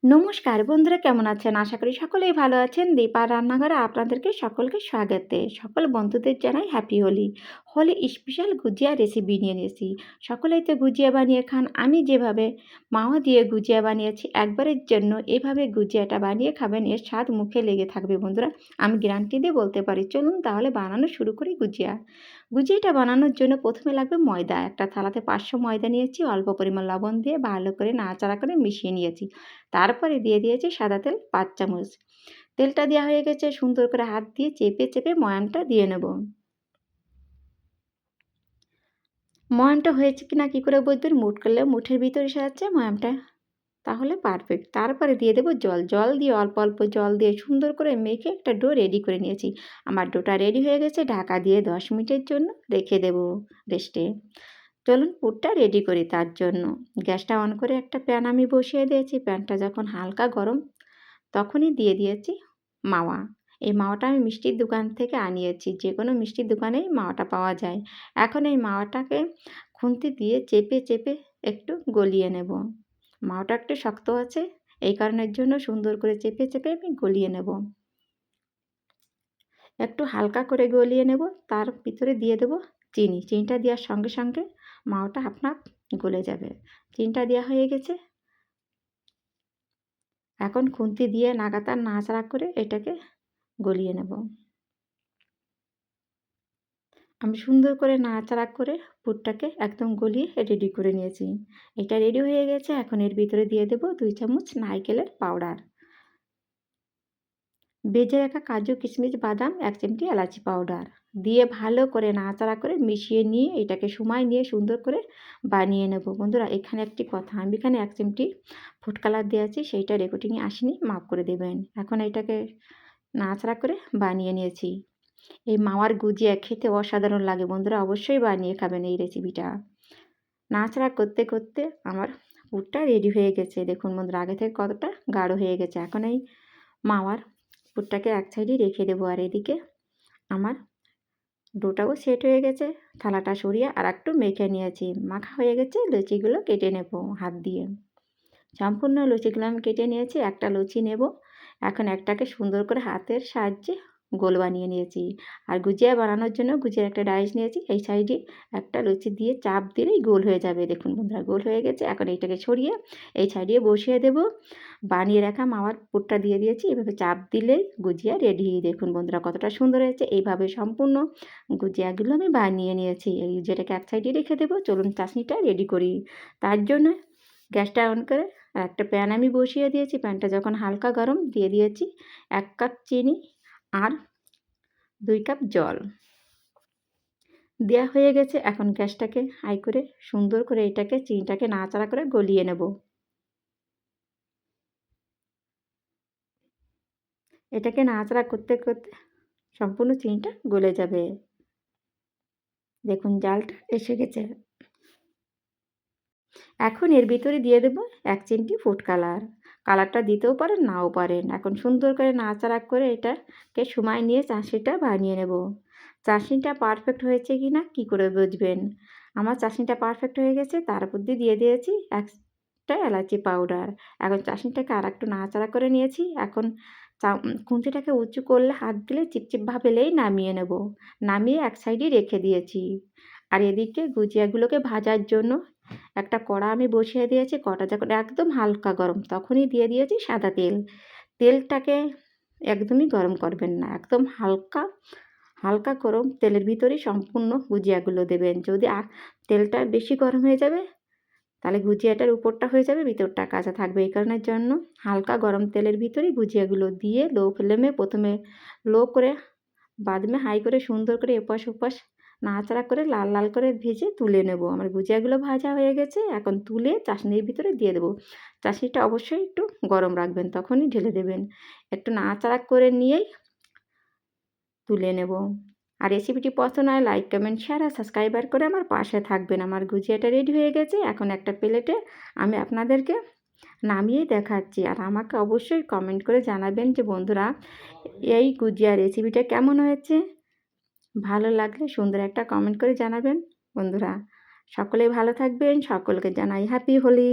নমস্কার বন্ধুরা, কেমন আছেন? আশা করি সকলেই ভালো আছেন। দীপার রান্নাঘরে আপনাদেরকে সকলকে স্বাগতে। সকল বন্ধুদের জানাই হ্যাপি হোলি। হোলি স্পেশাল গুজিয়া রেসিপি নিয়ে এসেছি। সকলেই তো গুজিয়া বানিয়ে খান। আমি যেভাবে মাওয়া দিয়ে গুজিয়া বানিয়েছি, একবারের জন্য এভাবে গুজিয়াটা বানিয়ে খাবেন, এর স্বাদ মুখে লেগে থাকবে বন্ধুরা। আমি গ্যারান্টি দিয়ে বলতে পারি। চলুন তাহলে বানানো শুরু করি গুজিয়া। গুজিয়াটা বানানোর জন্য প্রথমে লাগবে ময়দা। একটা থালাতে 500 ময়দা নিয়েছি, অল্প পরিমাণ লবণ দিয়ে ভালো করে নাড়াচাড়া করে মিশিয়ে নিয়েছি। তারপরে দিয়ে দিয়েছি সাদা তেল 5 চামচ। তেলটা দেওয়া হয়ে গেছে, সুন্দর করে হাত দিয়ে চেপে চেপে ময়ানটা দিয়ে নেব। ময়ানটা হয়েছে কিনা কী করে বুঝবেন? মুঠ করলে মুঠের ভিতরে এসে যাচ্ছে ময়ানটা, তাহলে পারফেক্ট। তারপরে দিয়ে দেবো জল। জল দিয়ে অল্প অল্প জল দিয়ে সুন্দর করে মেখে একটা ডো রেডি করে নিয়েছি। আমার ডোটা রেডি হয়ে গেছে, ঢাকা দিয়ে 10 মিনিটের জন্য রেখে দেবো রেস্টে। চলুন পুরটা রেডি করি। তার জন্য গ্যাসটা অন করে একটা প্যান আমি বসিয়ে দিয়েছি। প্যানটা যখন হালকা গরম, তখনই দিয়ে দিয়েছি মাওয়া। এই মাওয়াটা আমি মিষ্টির দোকান থেকে আনিয়েছি। যে কোনো মিষ্টির দোকানেই মাওয়াটা পাওয়া যায়। এখন এই মাওয়াটাকে খুন্তি দিয়ে চেপে চেপে একটু গলিয়ে নেব। মাওয়াটা একটু শক্ত আছে, এই কারণের জন্য সুন্দর করে চেপে চেপে আমি গলিয়ে নেব। একটু হালকা করে গলিয়ে নেব। তার ভিতরে দিয়ে দেবো চিনি। চিনিটা দেওয়ার সঙ্গে সঙ্গে মাওয়াটা আপনা আপ গলে যাবে। চিনিটা দেওয়া হয়ে গেছে। এখন খুন্তি দিয়ে লাগাতার নাড়াচাড়া করে এটাকে গলিয়ে নেব। আমি সুন্দর করে নাড়াচাড়া করে পুরটাকে একদম গলিয়ে রেডি করে নিয়েছি। এটা রেডি হয়ে গেছে। এখন এর ভিতরে দিয়ে দেবো 2 চামচ নারকেলের পাউডার। ভেজে রাখা কাজু, কিশমিশ, বাদাম, 1 চিমটি এলাচি পাউডার দিয়ে ভালো করে নাড়াচাড়া করে মিশিয়ে নিয়ে এটাকে সময় নিয়ে সুন্দর করে বানিয়ে নেব। বন্ধুরা, এখানে একটি কথা, আমি এখানে 1 চিমটি ফুড কালার দিয়েছি, সেইটা রেকর্ডিংয়ে আসেনি, মাফ করে দেবেন। এখন এটাকে নাড়াচাড়া করে বানিয়ে নিয়েছি। এই মাওয়ার গুজিয়া খেতে অসাধারণ লাগে বন্ধুরা, অবশ্যই বানিয়ে খাবেন এই রেসিপিটা। নাড়াচাড়া করতে করতে আমার পুরটা রেডি হয়ে গেছে। দেখুন বন্ধুরা, আগে থেকে কতটা গাঢ় হয়ে গেছে। এখন এই মাওয়ার পুরটাকে এক সাইডে রেখে দেবো, আর এদিকে আমার ডোটাও সেট হয়ে গেছে। থালাটা সরিয়ে আর একটু মেখে নিয়েছি। মাখা হয়ে গেছে, লুচিগুলো কেটে নেব হাত দিয়ে। সম্পূর্ণ লুচিগুলো আমি কেটে নিয়েছি। একটা লুচি নেব। এখন একটাকে সুন্দর করে হাতের সাহায্যে গোল বানিয়ে নিয়েছি। আর গুজিয়া বানানোর জন্য গুজিয়ার একটা ডাইস নিয়েছি। এই সাইডে একটা লুচি দিয়ে চাপ দিলেই গোল হয়ে যাবে। দেখুন বন্ধুরা, গোল হয়ে গেছে। এখন এইটাকে সরিয়ে এই সাইডে বসিয়ে দেব। বানিয়ে রাখা মাওয়ার পুরটা দিয়ে দিয়েছি। এভাবে চাপ দিলেই গুজিয়া রেডি। দেখুন বন্ধুরা, কতটা সুন্দর হয়েছে। এইভাবে সম্পূর্ণ গুজিয়াগুলো আমি বানিয়ে নিয়েছি। এই যেটাকে এক সাইডে রেখে দেবো। চলুন চাশনিটা রেডি করি। তার জন্য গ্যাসটা অন করে আর একটা প্যান আমি বসিয়ে দিয়েছি। প্যানটা যখন হালকা গরম, দিয়ে দিয়েছি 1 কাপ চিনি আর 2 কাপ জল। দেওয়া হয়ে গেছে। এখন গ্যাসটাকে হাই করে সুন্দর করে এটাকে চিনিটাকে নাড়াচাড়া করে গলিয়ে নেব। এটাকে নাড়াচাড়া করতে করতে সম্পূর্ণ চিনিটা গলে যাবে। দেখুন জালটা এসে গেছে। এখন এর ভিতরে দিয়ে দেবো 1 চিমটি ফুড কালার। কালারটা দিতেও পারেন, নাও পারেন। এখন সুন্দর করে নাড়াচাড়া করে এটাকে সময় নিয়ে চাশনিটা বানিয়ে নেব। চাশনিটা পারফেক্ট হয়েছে কি না কী করে বুঝবেন? আমার চাশনিটা পারফেক্ট হয়ে গেছে। তার উপর দিয়ে দিয়েছি একটা এলাচি পাউডার। এখন চাশনিটাকে আরেকটু নাড়াচাড়া করে নিয়েছি। এখন খুন্তিটাকে উঁচু করলে হাত দিলে চিপচিপ ভাব এলেই নামিয়ে নেব। নামিয়ে এক সাইডে রেখে দিয়েছি। আর এদিকে গুজিয়াগুলোকে ভাজার জন্য একটা কড়া আমি বসিয়ে দিয়েছি। কড়া যখন একদম হালকা গরম, তখনই দিয়ে দিয়েছি সাদা তেল। তেলটাকে একদমই গরম করবেন না, একদম হালকা হালকা গরম তেলের ভিতরেই সম্পূর্ণ গুজিয়াগুলো দেবেন। যদি তেলটা বেশি গরম হয়ে যাবে, তাহলে গুজিয়াটার উপরটা হয়ে যাবে, ভিতরটা কাঁচা থাকবে। এই কারণের জন্য হালকা গরম তেলের ভিতরেই গুজিয়াগুলো দিয়ে লো ফ্লেমে প্রথমে লো করে, বাদমে হাই করে সুন্দর করে এপাশ ওপাশ নাড়াচাড়া করে লাল লাল করে ভেজে তুলে নেব। আমার গুজিয়াগুলো ভাজা হয়ে গেছে। এখন তুলে চাশনির ভিতরে দিয়ে দেবো। চাশনিটা অবশ্যই একটু গরম রাখবেন, তখনই ঢেলে দেবেন। একটু নাড়াচাড়া করে নিয়েই তুলে নেব। আর রেসিপিটি পছন্দ হয় লাইক, কমেন্ট, শেয়ার আর সাবস্ক্রাইবার করে আমার পাশে থাকবেন। আমার গুজিয়াটা রেডি হয়ে গেছে। এখন একটা প্লেটে আমি আপনাদেরকে নামিয়ে দেখাচ্ছি। আর আমাকে অবশ্যই কমেন্ট করে জানাবেন যে বন্ধুরা, এই গুজিয়া রেসিপিটা কেমন হয়েছে। ভালো লাগলে সুন্দর একটা কমেন্ট করে জানাবেন বন্ধুরা। সকলেই ভালো থাকবেন। সকলকে জানাই হ্যাপি হোলি।